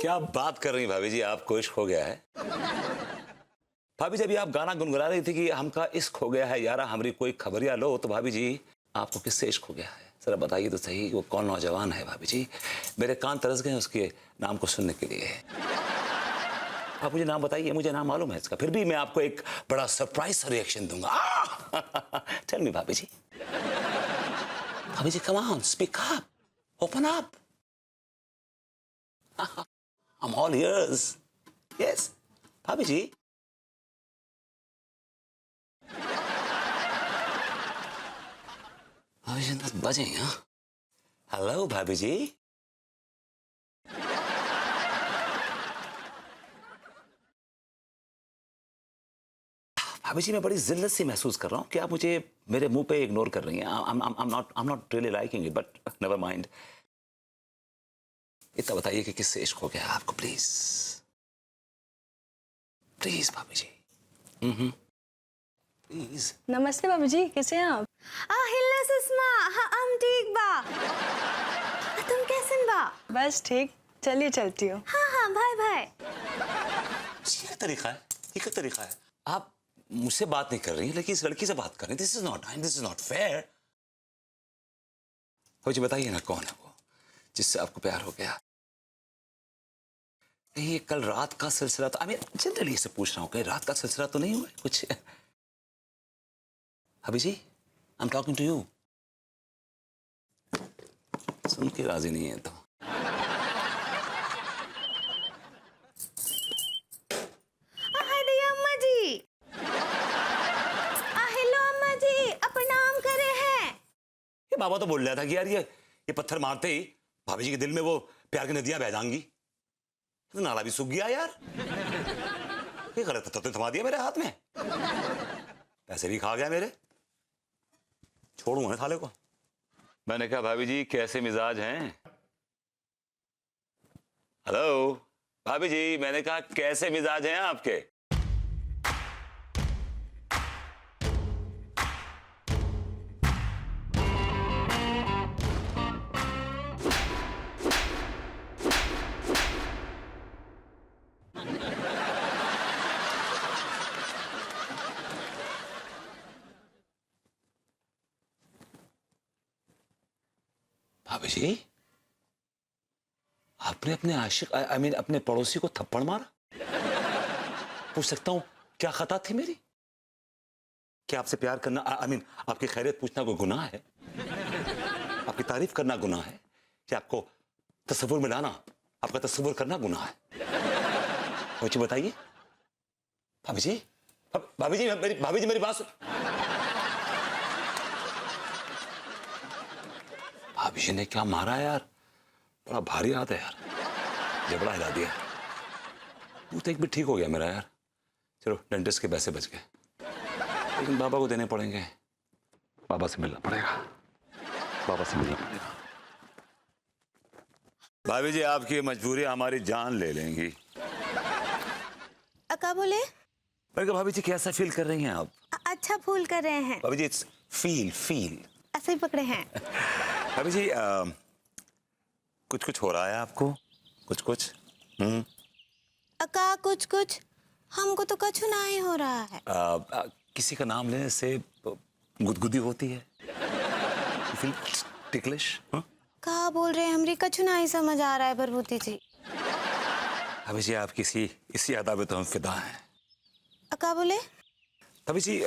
क्या बात कर रही हैं भाभी जी, आपको इश्क हो गया है? भाभी जी अभी आप गाना गुनगुना रही थी कि हमका इश्क हो गया है यारा हमारी कोई खबरिया लो, तो भाभी जी आपको किससे इश्क हो गया है? जरा बताइए तो सही, वो कौन नौजवान है भाभी जी? मेरे कान तरस गए उसके नाम को सुनने के लिए। आप मुझे नाम बताइए, मुझे नाम मालूम है इसका, फिर भी मैं आपको एक बड़ा सरप्राइज रिएक्शन दूंगा। Tell me bhabhi ji. Bhabhi ji come on, speak up, open up. I'm all ears. Yes, भाभी जी। भाभी जी 10 बजे हैं। हेलो भाभी जी। भाभी जी मैं बड़ी जिल्लत सी महसूस कर रहा हूँ कि आप मुझे मेरे मुंह पे इग्नोर कर रही हैं। I'm not really liking it, but never mind. इतना बताइए कि किससे इश्क हो गया आपको, प्लीज प्लीज भाभी जी। प्लीज। नमस्ते भाभी जी, कैसे हैं आप? हिल्ला सुषमा, हम ठीक बा। तुम कैसन बा? बस ठीक, चलिए चलती हूँ। हाँ भाई भाई। ये क्या तरीका है? ये क्या तरीका है? आप मुझसे बात नहीं कर रही लेकिन इस लड़की से बात कर रही। This is not this is not fair. मुझे बताइए ना कौन है वो जिससे आपको प्यार हो गया? कहीं ये कल रात का सिलसिला तो जनरली से पूछ रहा हूँ, कहीं रात का सिलसिला तो नहीं हुआ कुछ? अभी जी I am talking to you. सुन के राजी नहीं है तो हाय दिया अम्मा जी। हेलो अम्मा जी, प्रणाम करे हैं। ये बाबा तो बोल रहा था कि यार ये पत्थर मारते ही भाभी जी के दिल में वो प्यार की नदियां बह जाएंगी। तो नाला भी सूख गया यार। ये गलत पत्थर तो थमा दिया मेरे हाथ में, पैसे भी खा गया मेरे। छोड़ूंगा थाले को। मैंने कहा भाभी जी कैसे मिजाज हैं? हेलो भाभी जी, मैंने कहा कैसे मिजाज हैं आपके? भाभी जी आपने अपने आशिक अपने पड़ोसी को थप्पड़ मारा? पूछ सकता हूं क्या खता थी मेरी? क्या आपसे प्यार करना आपकी खैरियत पूछना कोई गुनाह है? आपकी तारीफ करना गुनाह है? क्या आपको तस्वुर में लाना, आपका तस्वुर करना गुनाह है? मुझे बताइए भाभी जी। भाभी जी मेरी बात सुन। भाभी जी ने क्या मारा यार? बड़ा भारी हाथ है यार, जबड़ा हिला दिया। मुंह एक भी ठीक हो गया मेरा यार। चलो डेंटिस्ट के पैसे बच गए, लेकिन बाबा को देने पड़ेंगे। बाबा से मिलना पड़ेगा, बाबा से मिलना पड़ेगा। भाभी जी आपकी मजबूरी हमारी जान ले लेंगी। क्या बोले? मैंने कहा भाभी जी कैसा फील कर रही हैं आप? अच्छा फूल कर रहे हैं। भाभी जी इट्स फील। ऐसे ही पकड़े हैं। भाभी जी कुछ हो रहा है आपको? कुछ अका कुछ हमको तो कछु ना ही हो रहा है। किसी का नाम लेने से गुदगुदी होती है, फील टिकलिश। कहा बोल रहे हैं? हमरी कछु ना ही समझ आ रहा है प्रभुति जी। भाभी जी आप किसी इसी अदा पे तो हम फिदा हैं। क्या बोले? भाभी जी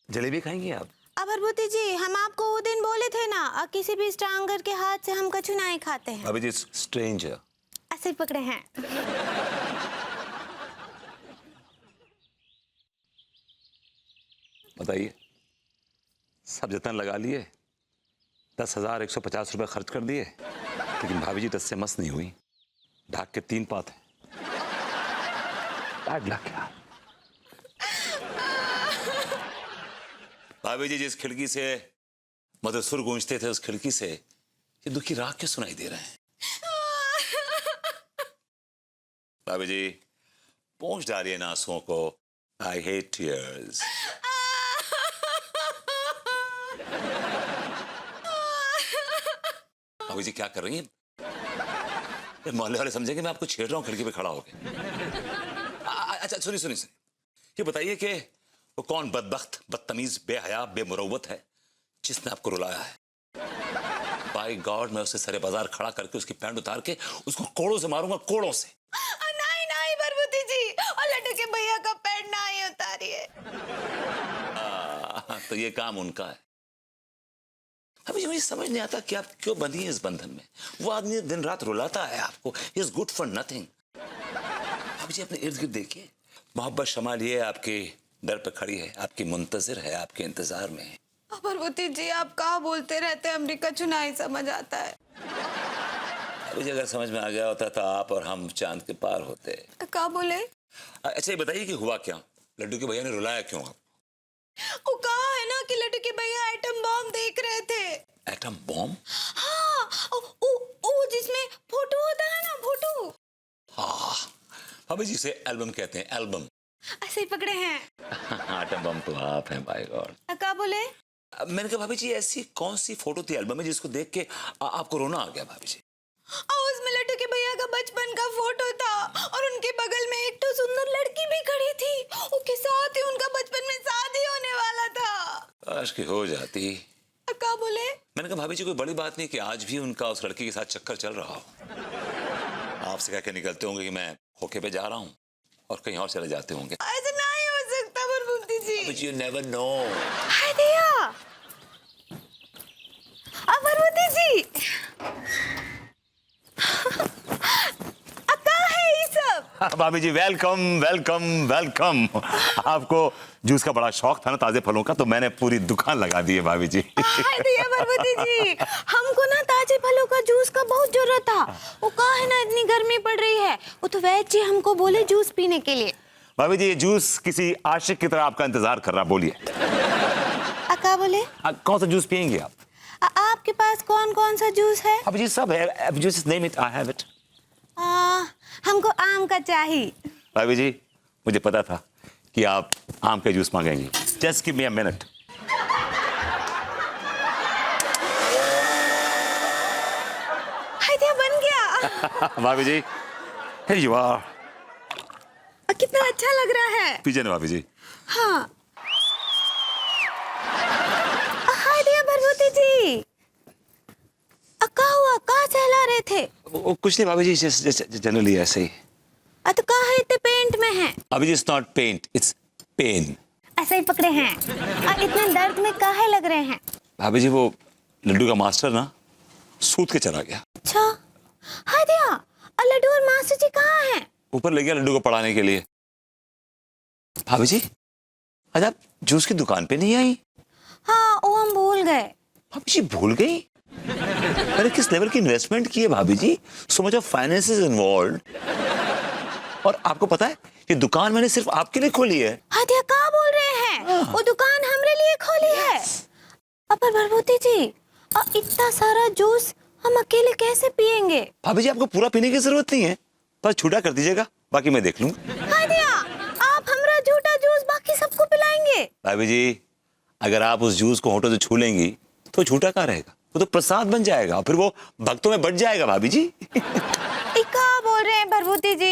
जलेबी खाएंगी आप? प्रभुति जी हम आपको वो दिन बोले थे ना, किसी भी स्ट्रांगर के हाथ से हम कछु ना ही खाते हैं। भाभी जी स्ट्रेंजर। ऐसे ही पकड़े हैं। बताइए, सब जतन लगा लिए, 10,150 रुपए खर्च कर दिए, लेकिन भाभी जी 10 से मस नहीं हुई। ढाक के 3 पात है। बैड लक यार। भाभी जी जिस खिड़की से मधुर सुर गूंजते थे उस खिड़की से ये दुखी राग क्यों सुनाई दे रहे हैं? भाभी जी पहुंच डालिए ना आंसुओं को। I hate tears. भाभी जी क्या कर रही हैं? ये मोहल्ले वाले समझेंगे मैं आपको छेड़ रहा हूँ खिड़की पे खड़ा होकर। अच्छा सुनिए सुनिए सुनिए, ये बताइए कि वो कौन बदबख्त, बदतमीज, बेहया, बेमुरव्वत है जिसने आपको रुलाया है? बाय गॉड, मैं उसे सरे बाजार खड़ा करके उसकी पैंट उतार के उसको कोड़ों से मारूंगा, कोड़ों से। नहीं नहीं भरभूति जी, और लड्डू के भैया का पैर ना ही उतारिए। तो ये काम उनका है। अभी मुझे समझ नहीं आता कि आप क्यों बंधी हैं इस बंधन में। वो आदमी दिन रात रुलाता है आपको, he is good for nothing. अभी जी अपने इर्द गिर्द देखिए, मोहब्बत शमा लिए आपके दर पे खड़ी है, आपकी मुंतजिर है, आपके इंतजार में है। भरभूति जी आप कहाँ बोलते रहते हैं, हमने कछु नहीं समझ आता है। अभी जी अगर समझ में आ गया होता तो आप और हम चांद के पार होते। क्या बोले? अच्छा ये बताइए कि हुआ क्या, लड्डू के भैया ने रुलाया क्यों आप? वो कहा है ना कि लड्डू के भैया एटम बॉम्ब देख रहे थे। Atom bomb? हाँ, वो जिसमें फोटो होता है ना, फोटो। हाँ, अभी जिसे एल्बम कहते हैं, एल्बम। ऐसे ही पकड़े हैं। एटम बॉम्ब तो आप हैं, बाय गॉड। क्या बोले? मैंने कहा भाभी जी ऐसी कौन सी फोटो थी एल्बम में जिसको देख के आपको रोना आ गया भाभी जी? उसमें लड्डू के भैया का बचपन का फोटो था और उनके बगल में एक तो सुंदर लड़की भी खड़ी थी, उसके साथ ही उनका बचपन में शादी होने वाला था। काश की हो जाती। क्या बोले? मैंने कहा भाभी जी कोई बड़ी बात नहीं कि आज भी उनका उस लड़की के साथ चक्कर चल रहा हो। आपसे कह के निकलते होंगे कि मैं होके पे जा रहा हूँ और कहीं और चले जाते होंगे। ऐसा नहीं हो सकता भरभूति जी। But you never know। हाय दिया, भरभूति जी क्या है ये सब? भाभी जी वेलकम वेलकम वेलकम। आपको जूस का बड़ा शौक था ना, ताजे फलों का, तो मैंने पूरी दुकान लगा दी है भाभी जी। हाय दिया भरभूति जी, हमको ना ताजे फलों का जूस का बहुत जरूरत था। वो कहा है ना इतनी गर्मी पड़ रही है, वो तो वैद जी हमको बोले जूस पीने के लिए। भाभी जी ये जूस किसी आशिक की तरह आपका इंतजार कर रहा, बोलिए। क्या बोले? कौन सा जूस पियेंगे आप? आपके पास कौन कौन सा जूस है? भाभी जी सब है, juice name it, I have it. हमको आम का चाहिए। भाभी जी मुझे पता था कि आप आम का जूस मांगेंगी। Just give me a minute. हाय दिया बन गया। भाभी जी here you are। कितना अच्छा लग रहा है। पीछे ना भाभी जी। हाँ। हाय दिया भरभूति जी, क्या हुआ, कहाँ सहला रहे थे? वो कुछ नहीं भाभी जी, जनरली ऐसे ही। तो कहाँ है, इतने पेंट में है? Bhabhi ji it's not paint, it's pen. ऐसे ही पकड़े हैं। इतने दर्द में काहे लग रहे हैं? भाभी जी वो लड्डू का मास्टर ना सूत के चला गया। अच्छा, हाय दिया, लड्डू और मास्टर जी कहाँ हैं? ऊपर ले गया लड्डू को पढ़ाने के लिए। भाभी जी आज आप जूस की दुकान पे नहीं आई? हाँ, वो हम भूल गए। भाभी जी भूल गई? अरे किस लेवल की इन्वेस्टमेंट की है bhabhi ji, so much of finances involved. और आपको पता है ये दुकान मैंने सिर्फ आपके लिए खोली है। हाँ दिया, क्या बोल रहे हैं? वो दुकान हमरे लिए खोली है। पर भरभूति जी इतना सारा जूस हम अकेले कैसे पिएंगे? भाभी जी आपको पूरा पीने की जरूरत नहीं है, बस छूटा कर दीजिएगा, बाकी मैं देख लूंगा। हाँ दिया, आप हमरा झूठा जूस बाकी सबको पिलाएंगे? भाभी जी अगर आप उस जूस को होठों से छू लेंगी तो झूठा कहाँ रहेगा, वो तो प्रसाद बन जाएगा, फिर वो भक्तों में बट जाएगा भाभी जी। क्या बोल रहे हैं भरभूति जी,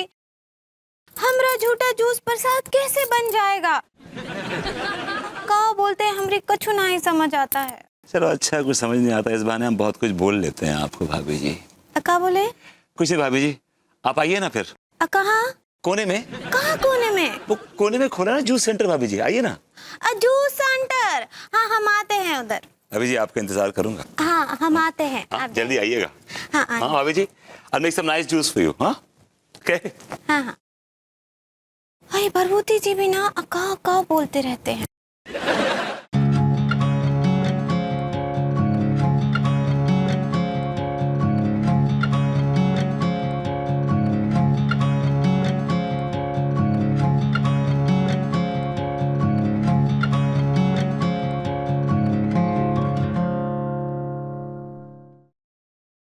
हमरा झूठा जूस प्रसाद कैसे बन जाएगा? क्या बोलते हैं, हमरे कछु नहीं समझ आता है। चलो अच्छा, कुछ समझ नहीं आता, इस बहाने हम बहुत कुछ बोल लेते हैं आपको भाभी जी। क्या बोले? कुछ नहीं भाभी जी, आप आइए ना फिर। कहाँ? कोने में। कहाँ कोने में? वो कोने में खोला ना जूस सेंटर, भाभी जी आइए ना। Juice centre? हाँ हम आते हैं उधर। भाभी जी आपका इंतजार करूंगा। हाँ हम आते हैं। हाँ जल्दी आइएगा। हाँ हाँ भाभी जी, I'll make some nice juice for you, हाँ? Okay? हाँ हाँ। भरभूति जी भी ना का बोलते रहते हैं।